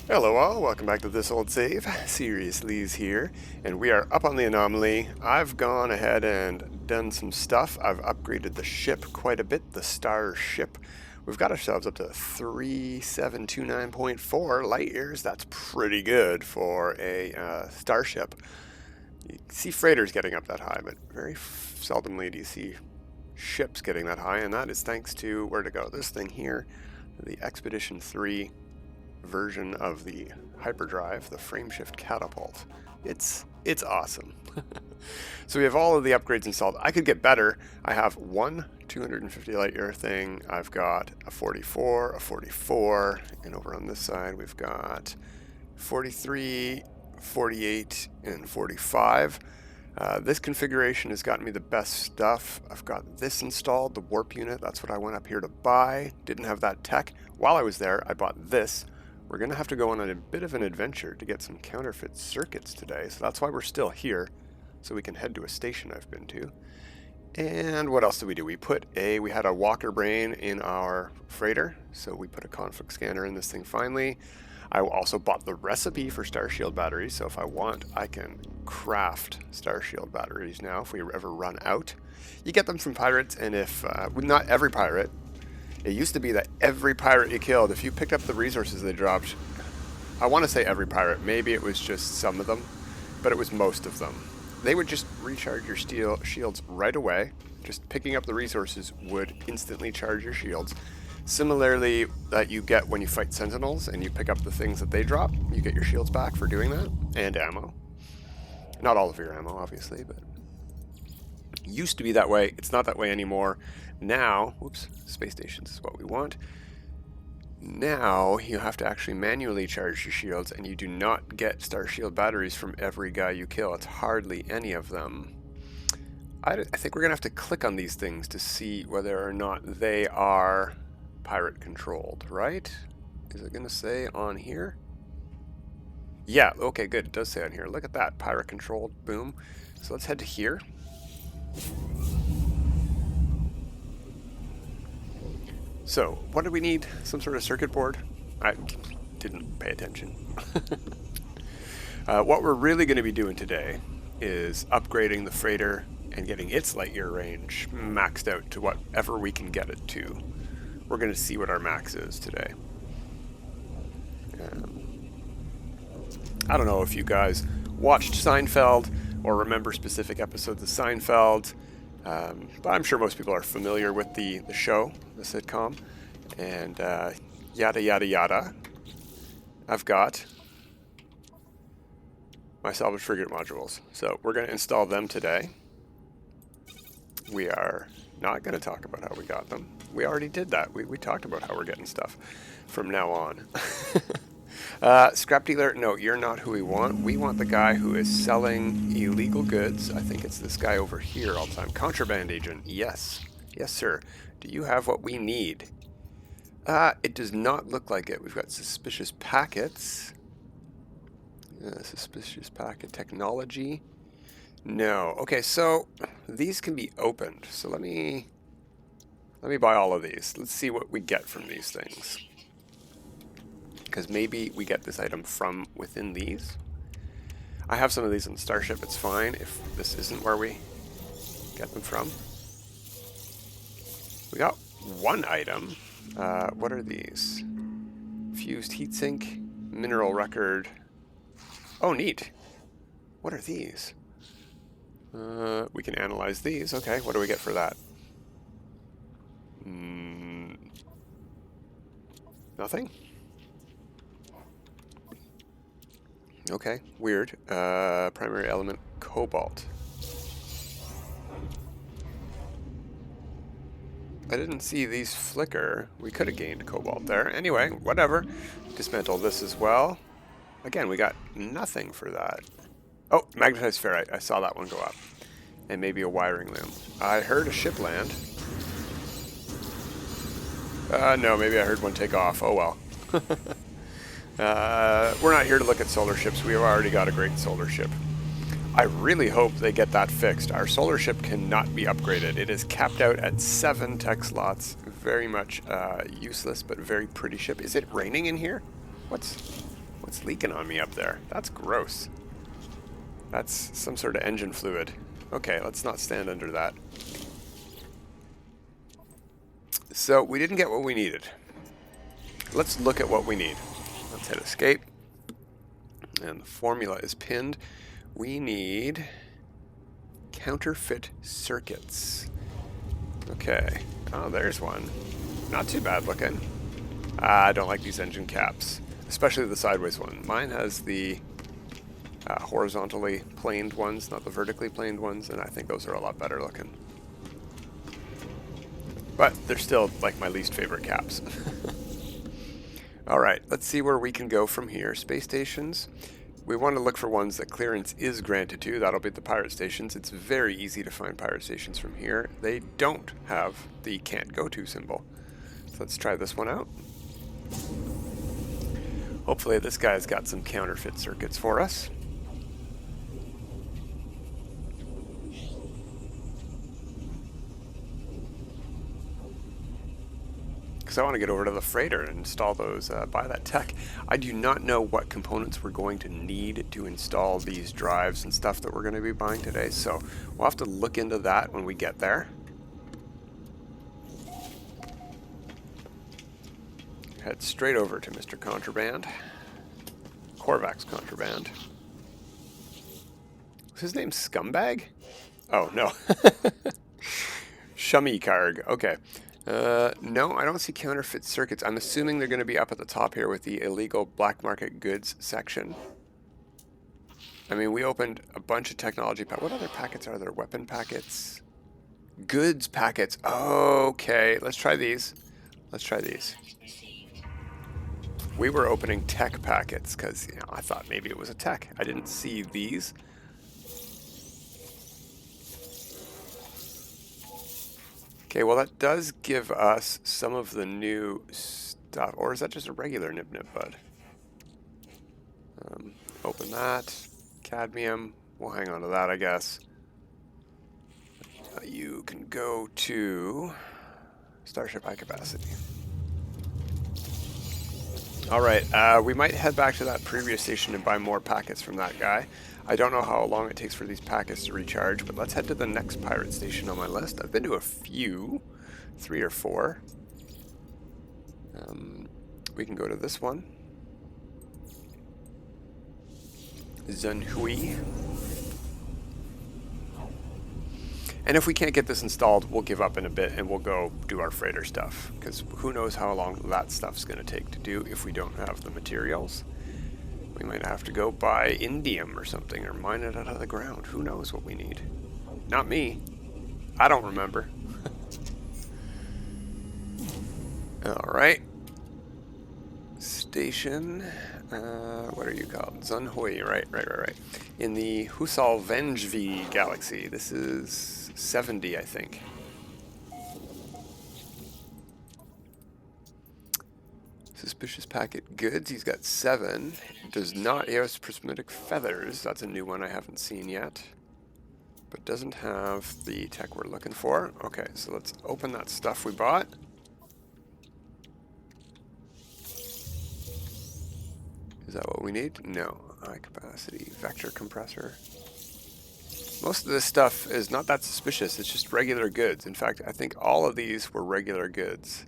Hello all, welcome back to This Old Save. Serious Lee's here, and we are up on the anomaly. I've gone ahead and done some stuff. I've upgraded the ship quite a bit, the starship. We've got ourselves up to 3729.4 light years. That's pretty good for a starship. You see freighters getting up that high, but very seldomly do you see ships getting that high, and that is thanks to, where to go, this thing here, the Expedition 3 version of the Hyperdrive, the frameshift catapult. It's awesome. So we have all of the upgrades installed. I could get better. I have one 250 light year thing. I've got a 44, a 44, and over on this side we've got 43, 48, and 45. This configuration has gotten me the best stuff. I've got this installed, the warp unit. That's what I went up here to buy. Didn't have that tech. While I was there, I bought this. We're going to have to go on a bit of an adventure to get some counterfeit circuits today, so that's why we're still here, so we can head to a station I've been to. And what else did we do? We had a walker brain in our freighter, so we put a conflict scanner in this thing finally. I also bought the recipe for Starshield batteries, so if I want, I can craft Starshield batteries now if we ever run out. You get them from pirates, and if, not every pirate. It used to be that every pirate you killed, if you picked up the resources they dropped, I want to say every pirate, maybe it was just some of them, but it was most of them. They would just recharge your steel shields right away. Just picking up the resources would instantly charge your shields. Similarly, that you get when you fight Sentinels and you pick up the things that they drop, you get your shields back for doing that, and ammo. Not all of your ammo, obviously, but used to be that way. It's not that way anymore. Now, whoops, space stations is what we want. Now you have to actually manually charge your shields, and you do not get star shield batteries from every guy you kill. It's hardly any of them. I think we're gonna have to click on these things to see whether or not they are pirate controlled, right? Is it gonna say on here? Yeah, okay, good. It does say on here. Look at that, pirate controlled, boom. So let's head to here. So, what do we need? Some sort of circuit board? I didn't pay attention. What we're really going to be doing today is upgrading the freighter and getting its light year range maxed out to whatever we can get it to. We're going to see what our max is today. I don't know if you guys watched Seinfeld or remember specific episodes of Seinfeld. But I'm sure most people are familiar with the show, the sitcom, and yada yada yada. I've got my salvaged frigate modules, so we're going to install them today. We are not going to talk about how we got them. We already did that. We talked about how we're getting stuff from now on. Scrap dealer, no, you're not who we want. We want the guy who is selling illegal goods. I think it's this guy over here all the time. Contraband agent, yes. Yes, sir. Do you have what we need? It does not look like it. We've got suspicious packets. Suspicious packet technology. No. Okay, so these can be opened. So let me buy all of these. Let's see what we get from these things. Because maybe we get this item from within these. I have some of these in the starship, it's fine if this isn't where we get them from. We got one item. What are these? Fused heatsink, mineral record. Oh, neat. What are these? We can analyze these. Okay, what do we get for that? Nothing? Okay, weird. Primary element, cobalt. I didn't see these flicker. We could have gained cobalt there. Anyway, whatever. Dismantle this as well. Again, we got nothing for that. Oh, magnetized ferrite. I saw that one go up. And maybe a wiring loom. I heard a ship land. No, maybe I heard one take off. Oh well. We're not here to look at solar ships. We've already got a great solar ship. I really hope they get that fixed. Our solar ship cannot be upgraded. It is capped out at 7 tech slots. Very much useless, but very pretty ship. Is it raining in here? What's What's leaking on me up there? That's gross. That's some sort of engine fluid. Okay, let's not stand under that. So we didn't get what we needed. Let's look at what we need. Let's hit escape. And the formula is pinned. We need counterfeit circuits. Okay. Oh, there's one. Not too bad looking. I don't like these engine caps, especially the sideways one. Mine has the horizontally planed ones, not the vertically planed ones, and I think those are a lot better looking. But they're still like my least favorite caps. Alright, let's see where we can go from here. Space stations. We want to look for ones that clearance is granted to. That'll be the pirate stations. It's very easy to find pirate stations from here. They don't have the can't go to symbol. So let's try this one out. Hopefully this guy's got some counterfeit circuits for us. Because I want to get over to the freighter and install those, buy that tech. I do not know what components we're going to need to install these drives and stuff that we're going to be buying today, so we'll have to look into that when we get there. Head straight over to Mr. Contraband. Korvac's Contraband. Was his name Scumbag? Oh, no. Shummy Karg. Okay. No, I don't see counterfeit circuits. I'm assuming they're going to be up at the top here with the illegal black market goods section. I mean, we opened a bunch of technology packets. What other packets are there? Weapon packets? Goods packets. Okay, let's try these. Let's try these. We were opening tech packets because, you know, I thought maybe it was a tech. I didn't see these. Okay, well that does give us some of the new stuff. Or is that just a regular Nip Nip Bud? Open that. Cadmium. We'll hang on to that, I guess. You can go to Starship High Capacity. Alright, we might head back to that previous station and buy more packets from that guy. I don't know how long it takes for these packets to recharge, but let's head to the next pirate station on my list. I've been to a few, 3 or 4. We can go to this one. Zunhui. And if we can't get this installed, we'll give up in a bit and we'll go do our freighter stuff. Because who knows how long that stuff's going to take to do if we don't have the materials. We might have to go buy indium or something or mine it out of the ground. Who knows what we need? Not me. I don't remember. Alright. Station. What are you called? Zunhui, right. In the Husalvenjvi galaxy. This is 70, I think. Suspicious packet goods. He's got 7. Does not have prismatic feathers. That's a new one I haven't seen yet. But doesn't have the tech we're looking for. Okay, so let's open that stuff we bought. Is that what we need? No. High capacity. Vector compressor. Most of this stuff is not that suspicious. It's just regular goods. In fact, I think all of these were regular goods.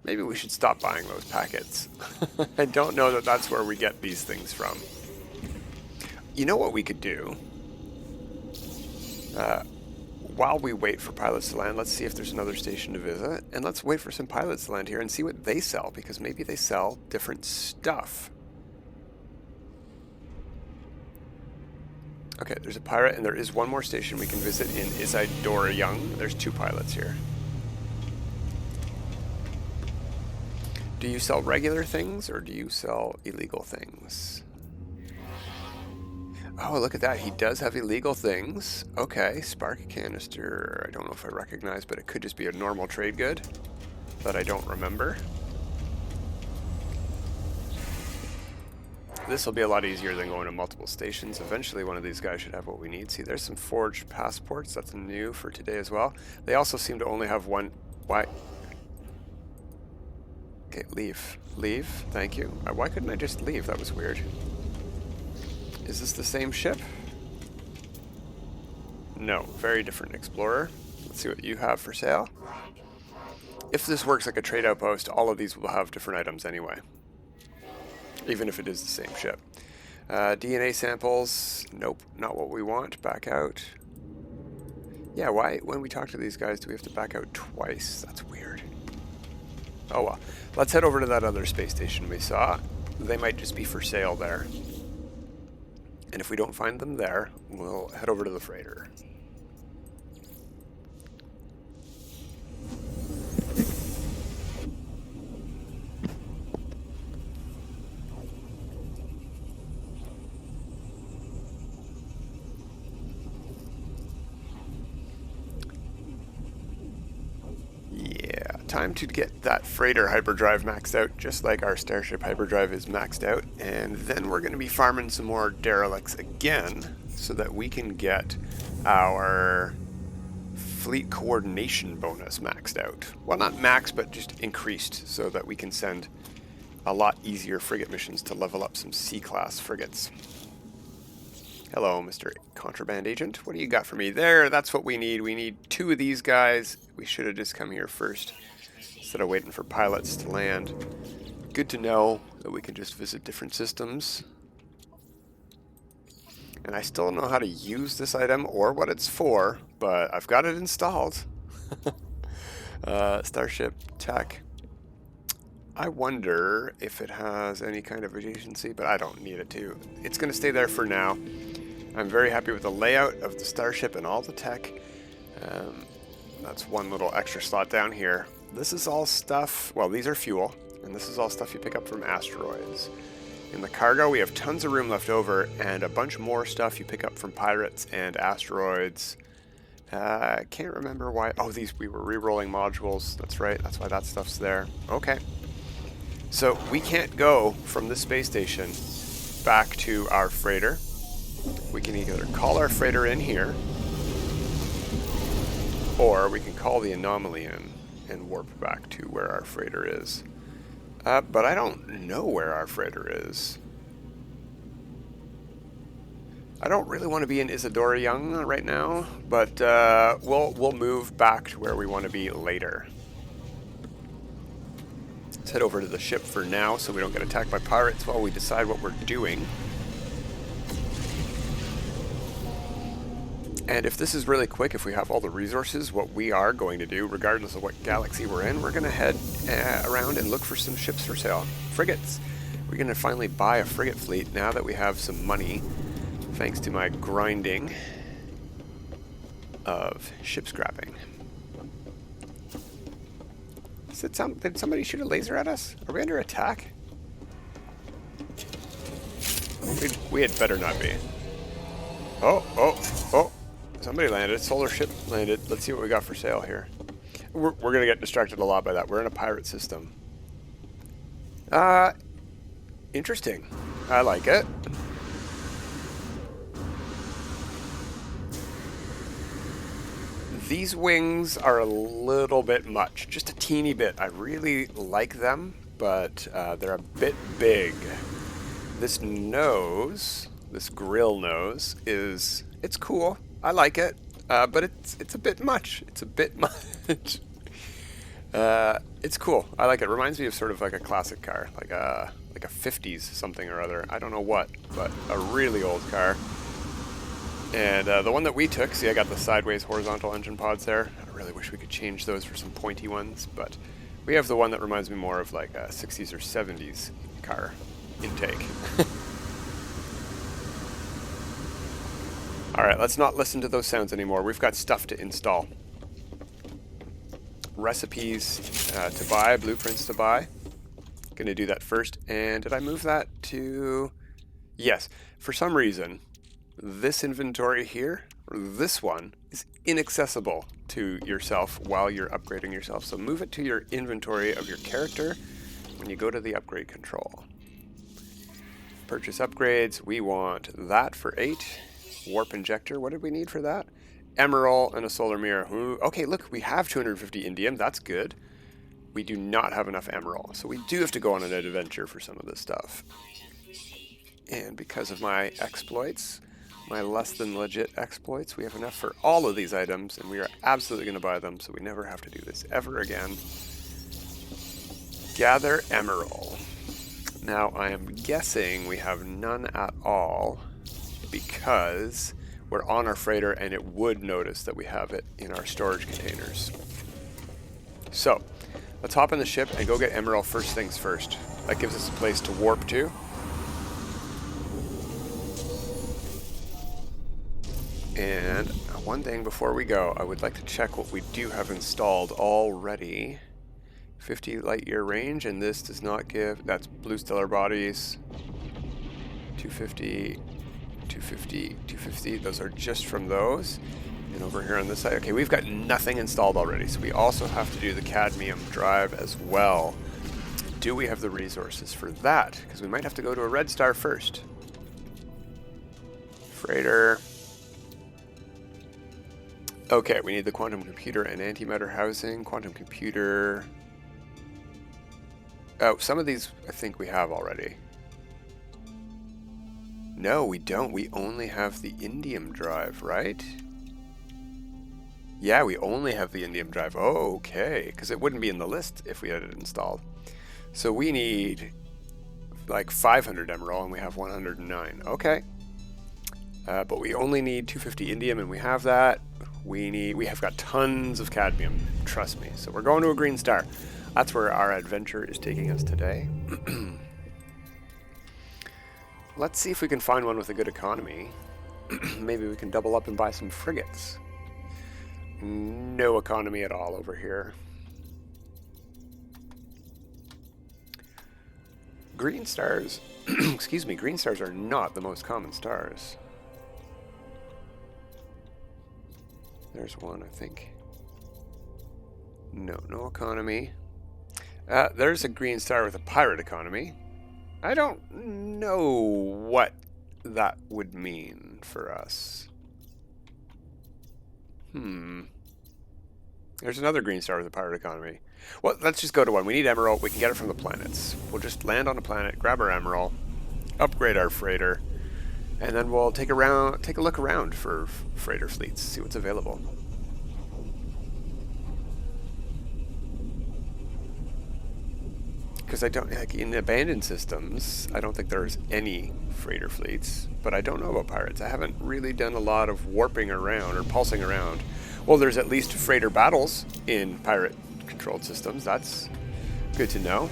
Maybe we should stop buying those packets. I don't know that that's where we get these things from. You know what we could do? While we wait for pilots to land, let's see if there's another station to visit. And let's wait for some pilots to land here and see what they sell, because maybe they sell different stuff. Okay, there's a pirate, and there is one more station we can visit in Isidora Young. There's 2 pilots here. Do you sell regular things, or do you sell illegal things? Oh, look at that. He does have illegal things. Okay, spark canister. I don't know if I recognize, but it could just be a normal trade good that I don't remember. This will be a lot easier than going to multiple stations. Eventually one of these guys should have what we need. See, there's some forged passports. That's new for today as well. They also seem to only have one. Why? Okay, leave. Leave. Thank you. Why couldn't I just leave? That was weird. Is this the same ship? No. Very different explorer. Let's see what you have for sale. If this works like a trade outpost, all of these will have different items anyway. Even if it is the same ship. DNA samples. Nope. Not what we want. Back out. Yeah, why, when we talk to these guys, do we have to back out twice? That's weird. Oh well. Let's head over to that other space station we saw. They might just be for sale there. And if we don't find them there, we'll head over to the freighter. Time to get that freighter hyperdrive maxed out, just like our starship hyperdrive is maxed out, and then we're going to be farming some more derelicts again so that we can get our fleet coordination bonus maxed out. Well, not maxed, but just increased so that we can send a lot easier frigate missions to level up some C-class frigates. Hello, Mr. Contraband Agent. What do you got for me? There, that's what we need. We need 2 of these guys. We should have just come here first instead of waiting for pilots to land. Good to know that we can just visit different systems. And I still don't know how to use this item or what it's for, but I've got it installed. Starship tech. I wonder if it has any kind of adjacency, but I don't need it to. It's going to stay there for now. I'm very happy with the layout of the starship and all the tech. That's one little extra slot down here. This is all stuff, well, these are fuel, and this is all stuff you pick up from asteroids. In the cargo, we have tons of room left over, and a bunch more stuff you pick up from pirates and asteroids. I can't remember why. Oh, we were re-rolling modules. That's right, that's why that stuff's there. Okay. So we can't go from this space station back to our freighter. We can either call our freighter in here, or we can call the anomaly in and warp back to where our freighter is. But I don't know where our freighter is. I don't really want to be in Isadora Young right now, but we'll move back to where we want to be later. Let's head over to the ship for now so we don't get attacked by pirates while we decide what we're doing. And if this is really quick, if we have all the resources, what we are going to do, regardless of what galaxy we're in, we're going to head around and look for some ships for sale. Frigates. We're going to finally buy a frigate fleet now that we have some money, thanks to my grinding of ship scrapping. Did somebody shoot a laser at us? Are we under attack? We had better not be. Oh. Somebody landed. Solar ship landed. Let's see what we got for sale here. We're going to get distracted a lot by that. We're in a pirate system. Interesting. I like it. These wings are a little bit much. Just a teeny bit. I really like them, but they're a bit big. This nose, this grill nose, it's cool. I like it, but it's a bit much. It's a bit much. It's cool. I like it. It reminds me of sort of like a classic car, like a 50s something or other. I don't know what, but a really old car. And the one that we took, see I got the sideways horizontal engine pods there. I really wish we could change those for some pointy ones, but we have the one that reminds me more of like a 60s or 70s car intake. Alright, let's not listen to those sounds anymore. We've got stuff to install. Recipes to buy, blueprints to buy. Gonna do that first. And did I move that to... Yes, for some reason, this inventory here, or this one, is inaccessible to yourself while you're upgrading yourself. So move it to your inventory of your character when you go to the upgrade control. Purchase upgrades. We want that for 8. Warp injector. What did we need for that? Emeril and a solar mirror. Ooh, okay, look, we have 250 indium. That's good. we do not have enough Emeril. So we do have to go on an adventure for some of this stuff. And because of my exploits, my less than legit exploits, we have enough for all of these items, and we are absolutely going to buy them, so we never have to do this ever again. Gather Emeril. Now, I am guessing we have none at all because we're on our freighter and it would notice that we have it in our storage containers. So, let's hop in the ship and go get Emeril first things first. That gives us a place to warp to. And one thing before we go, I would like to check what we do have installed already. 50 light year range, and this does not give, that's blue stellar bodies. 250, 250, 250, those are just from those. And over here on this side, okay, we've got nothing installed already, so we also have to do the cadmium drive as well. Do we have the resources for that? Because we might have to go to a red star first. Freighter. Okay, we need the quantum computer and antimatter housing. Quantum computer. Oh, some of these I think we have already. No, we don't. We only have the indium drive, right? Yeah, we only have the indium drive. Oh, okay, because it wouldn't be in the list if we had it installed. So we need like 500 Emeril, and we have 109. Okay. But we only need 250 indium, and we have that. We have got tons of cadmium, trust me. So we're going to a green star. That's where our adventure is taking us today. Let's see if we can find one with a good economy. Maybe we can double up and buy some frigates. No economy at all over here. Green stars, excuse me, green stars are not the most common stars. There's one, I think. No, no economy. There's a green star with a pirate economy. I don't know what that would mean for us. There's another green star with a pirate economy. Well, let's just go to one. We need Emeril. We can get it from the planets. We'll just land on a planet, grab our Emeril, upgrade our freighter, and then we'll take a look around for freighter fleets, see what's available. Because I don't, like in abandoned systems, I don't think there's any freighter fleets, but I don't know about pirates. I haven't really done a lot of warping around or pulsing around. Well, there's at least freighter battles in pirate-controlled systems. That's good to know.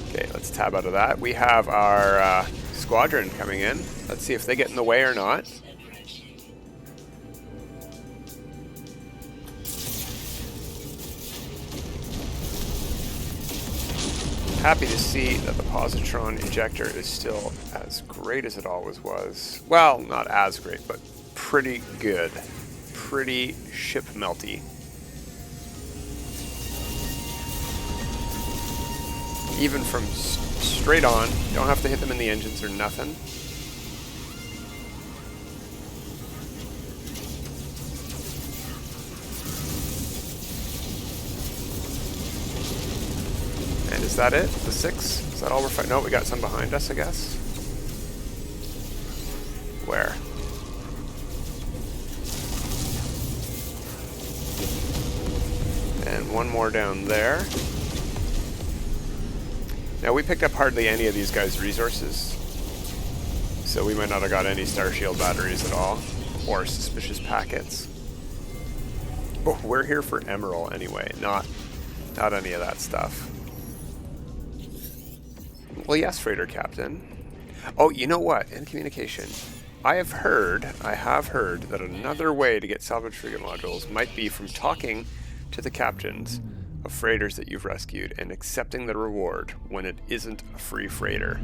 Okay, let's tab out of that. We have our squadron coming in. Let's see if they get in the way or not. Happy to see that the positron injector is still as great as it always was. Well, not as great, but pretty good. Pretty ship melty. Even from straight on, you don't have to hit them in the engines or nothing. And is that it? The 6? Is that all we're fighting? No, we got some behind us, I guess. Where? And one more down there. Now, we picked up hardly any of these guys' resources, so we might not have got any star shield batteries at all, or suspicious packets. But we're here for Emeril anyway, not any of that stuff. Well, yes, freighter captain. Oh, you know what? In communication, I have heard that another way to get salvaged frigate modules might be from talking to the captains of freighters that you've rescued and accepting the reward when it isn't a free freighter.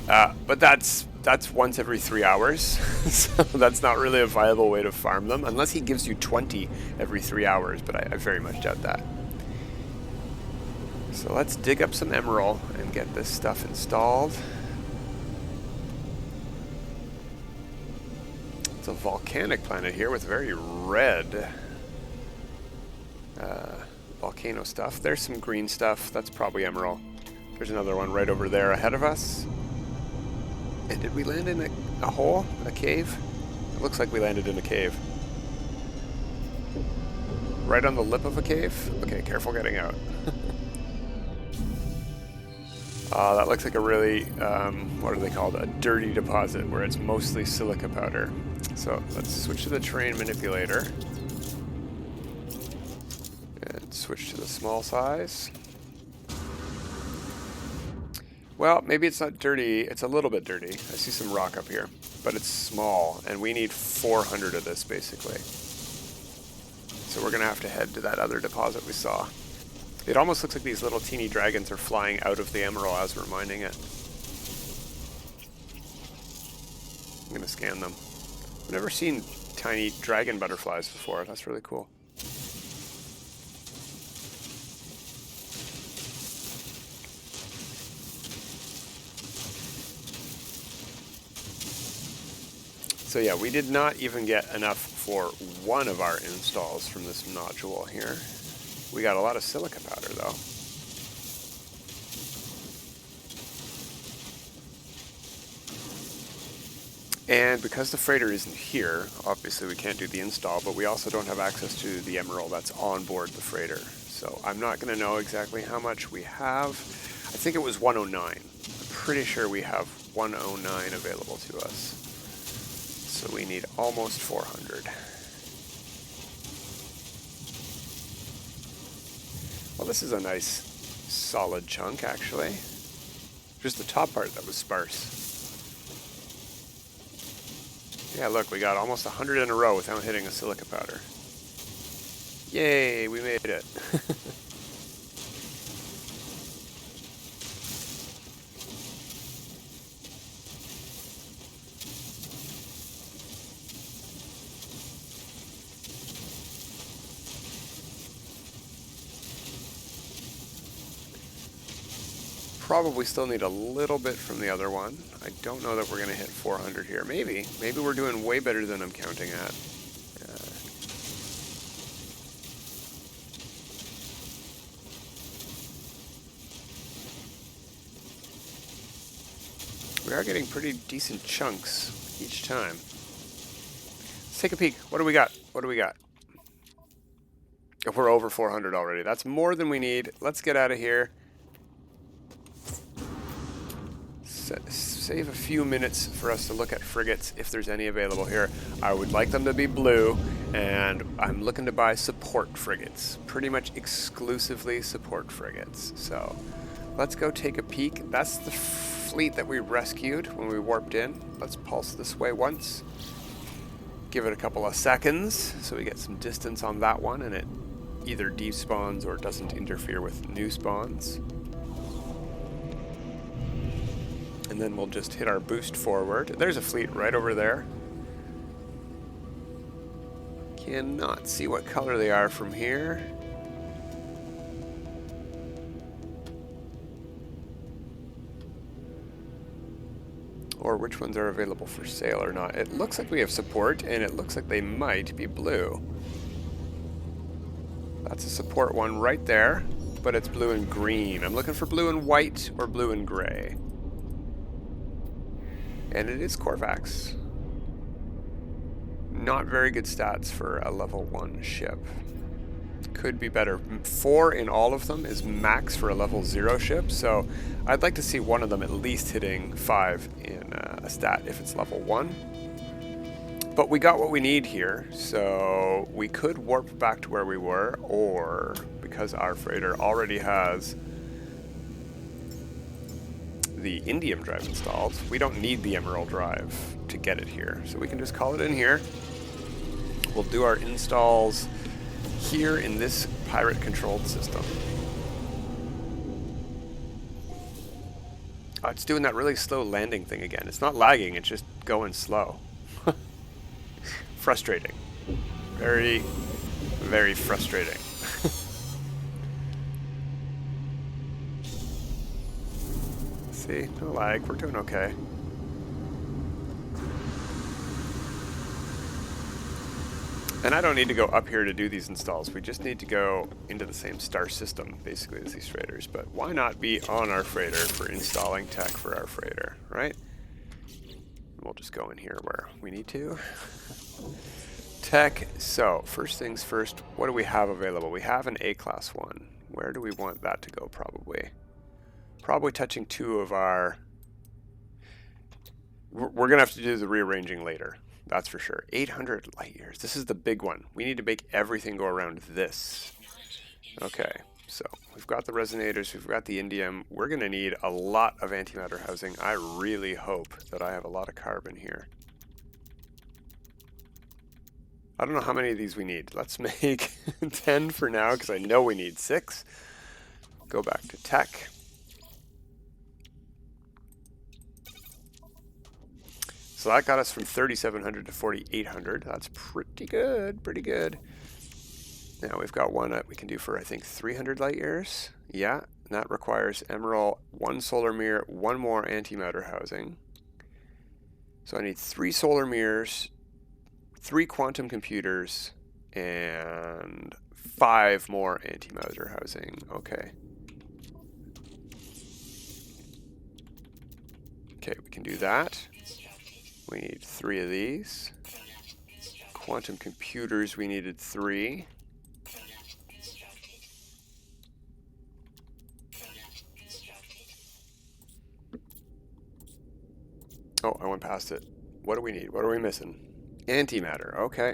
But that's once every 3 hours, so that's not really a viable way to farm them, unless he gives you 20 every 3 hours, but I very much doubt that. So let's dig up some Emeril and get this stuff installed. It's a volcanic planet here with very red volcano stuff. There's some green stuff. That's probably Emeril. There's another one right over there ahead of us. And did we land in a hole? A cave? It looks like we landed in a cave. Right on the lip of a cave? Okay, careful getting out. That looks like a really, what are they called? A dirty deposit where it's mostly silica powder. So let's switch to the terrain manipulator. And switch to the small size. Well, maybe it's not dirty. It's a little bit dirty. I see some rock up here, but it's small, and we need 400 of this, basically. So we're going to have to head to that other deposit we saw. It almost looks like these little teeny dragons are flying out of the Emeril as we're mining it. I'm going to scan them. I've never seen tiny dragon butterflies before. That's really cool. So yeah, we did not even get enough for one of our installs from this nodule here. We got a lot of silica powder though. And because the freighter isn't here, obviously we can't do the install, but we also don't have access to the Emeril that's on board the freighter. So I'm not going to know exactly how much we have. I think it was 109. I'm pretty sure we have 109 available to us. So we need almost 400. Well, this is a nice solid chunk, actually. Just the top part that was sparse. Yeah, look, we got almost 100 in a row without hitting a silica powder. Yay, we made it. Probably still need a little bit from the other one. I don't know that we're going to hit 400 here. Maybe we're doing way better than I'm counting at. We are getting pretty decent chunks each time. Let's take a peek. What do we got? What do we got? If we're over 400 already. That's more than we need. Let's get out of here. Save a few minutes for us to look at frigates if there's any available here. I would like them to be blue, and I'm looking to buy support frigates. Pretty much exclusively support frigates. So let's go take a peek. That's the fleet that we rescued when we warped in. Let's pulse this way once. Give it a couple of seconds so we get some distance on that one and it either despawns or doesn't interfere with new spawns. And then we'll just hit our boost forward. There's a fleet right over there. Cannot see what color they are from here. Or which ones are available for sale or not. It looks like we have support, and it looks like they might be blue. That's a support one right there, but it's blue and green. I'm looking for blue and white or blue and gray. And it is Corvax. Not very good stats for a level 1 ship. Could be better. 4 in all of them is max for a level 0 ship, so I'd like to see one of them at least hitting 5 in a stat if it's level 1. But we got what we need here, so we could warp back to where we were, or because our freighter already has the indium drive installed, we don't need the Emeril drive to get it here, so we can just call it in here. We'll do our installs here in this pirate controlled system. Oh, it's doing that really slow landing thing again. It's not lagging, it's just going slow. Frustrating. Very, very frustrating. See, no lag, we're doing okay. And I don't need to go up here to do these installs. We just need to go into the same star system, basically, as these freighters. But why not be on our freighter for installing tech for our freighter, right? We'll just go in here where we need to. Tech. So, first things first, what do we have available? We have an A-class one. Where do we want that to go, probably? Probably touching two of our... We're going to have to do the rearranging later. That's for sure. 800 light years. This is the big one. We need to make everything go around this. Okay, so we've got the resonators, we've got the indium. We're going to need a lot of antimatter housing. I really hope that I have a lot of carbon here. I don't know how many of these we need. Let's make 10 for now, because I know we need 6. Go back to tech. So that got us from 3,700 to 4,800. That's pretty good, pretty good. Now we've got one that we can do for, I think, 300 light years. Yeah, and that requires Emeril, 1 solar mirror, 1 more antimatter housing. So I need 3 solar mirrors, 3 quantum computers, and 5 more antimatter housing. Okay. Okay, we can do that. We need 3 of these. Quantum computers, we needed 3. Oh, I went past it. What do we need? What are we missing? Antimatter, okay.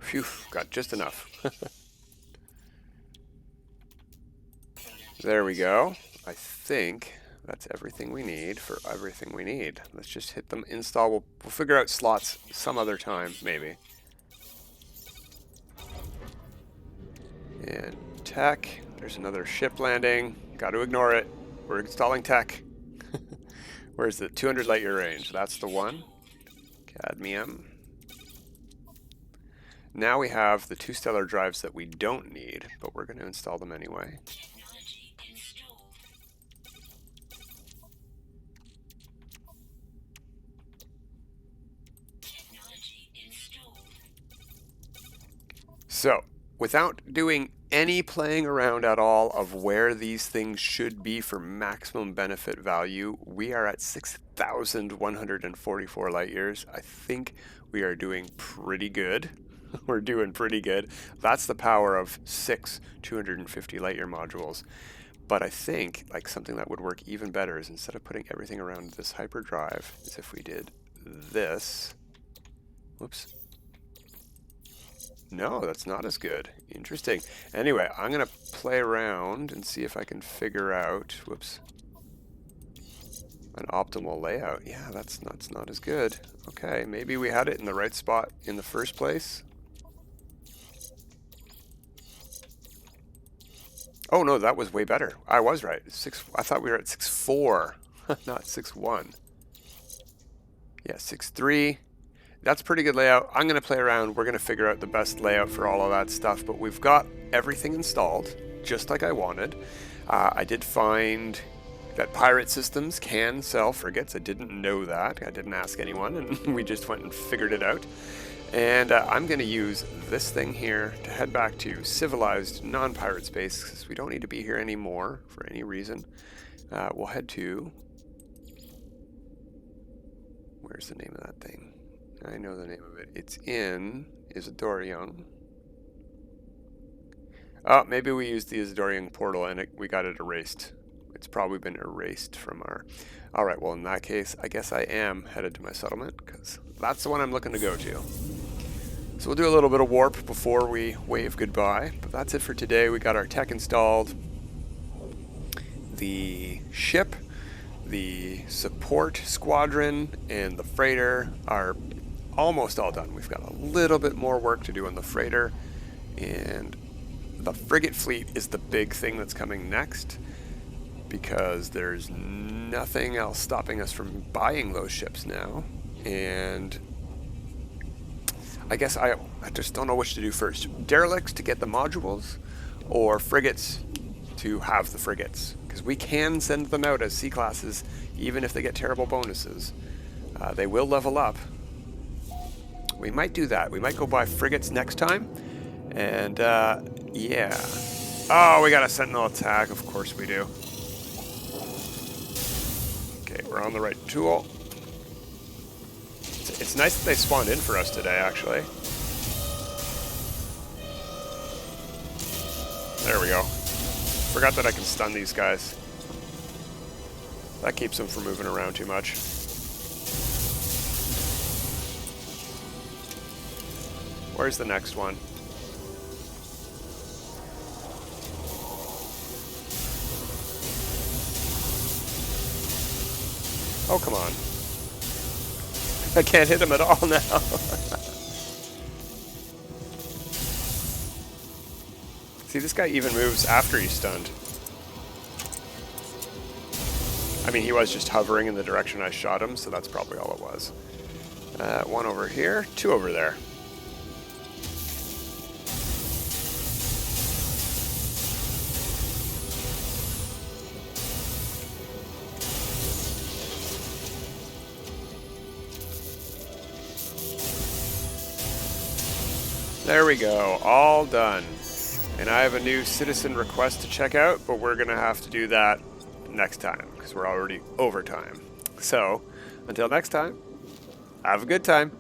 Phew, got just enough. There we go. I think that's everything we need for everything we need. Let's just hit them, install. We'll figure out slots some other time, maybe. And tech. There's another ship landing. Got to ignore it. We're installing tech. Where's the 200 light year range? That's the one. Cadmium. Now we have the 2 stellar drives that we don't need, but we're going to install them anyway. So, without doing any playing around at all of where these things should be for maximum benefit value, we are at 6,144 light years. I think we are doing pretty good. We're doing pretty good. That's the power of 6 250 light year modules. But I think like something that would work even better is instead of putting everything around this hyperdrive, is if we did this. Whoops. No, that's not as good. Interesting. Anyway, I'm going to play around and see if I can figure out, whoops, an optimal layout. Yeah, that's not as good. Okay, maybe we had it in the right spot in the first place. Oh no, that was way better. I was right. I thought we were at 6.4, not 6.1. Yeah, 6.3. That's pretty good layout. I'm going to play around. We're going to figure out the best layout for all of that stuff, but we've got everything installed just like I wanted. I did find that pirate systems can sell frigates. I didn't know that. I didn't ask anyone, and we just went and figured it out. And I'm going to use this thing here to head back to civilized non-pirate space because we don't need to be here anymore for any reason. We'll head to... Where's the name of that thing? I know the name of it. It's in Isidorian. Oh, maybe we used the Isidorian portal and we got it erased. It's probably been erased from our... Alright, well in that case, I guess I am headed to my settlement because that's the one I'm looking to go to. So we'll do a little bit of warp before we wave goodbye. But that's it for today. We got our tech installed. The ship, the support squadron, and the freighter are almost all done. We've got a little bit more work to do on the freighter, and the frigate fleet is the big thing that's coming next because there's nothing else stopping us from buying those ships now. And I guess I just don't know which to do first. Derelicts to get the modules, or frigates to have the frigates, because we can send them out as C-classes even if they get terrible bonuses. They will level up. we might do that. We might go buy frigates next time. And, yeah. Oh, we got a Sentinel attack. Of course we do. Okay, we're on the right tool. It's nice that they spawned in for us today, actually. There we go. Forgot that I can stun these guys. That keeps them from moving around too much. Where's the next one? Oh, come on. I can't hit him at all now. See, this guy even moves after he's stunned. I mean, he was just hovering in the direction I shot him, so that's probably all it was. One over here, two over there. There we go, all done. And I have a new citizen request to check out, but we're gonna have to do that next time, because we're already over time. So, until next time, have a good time.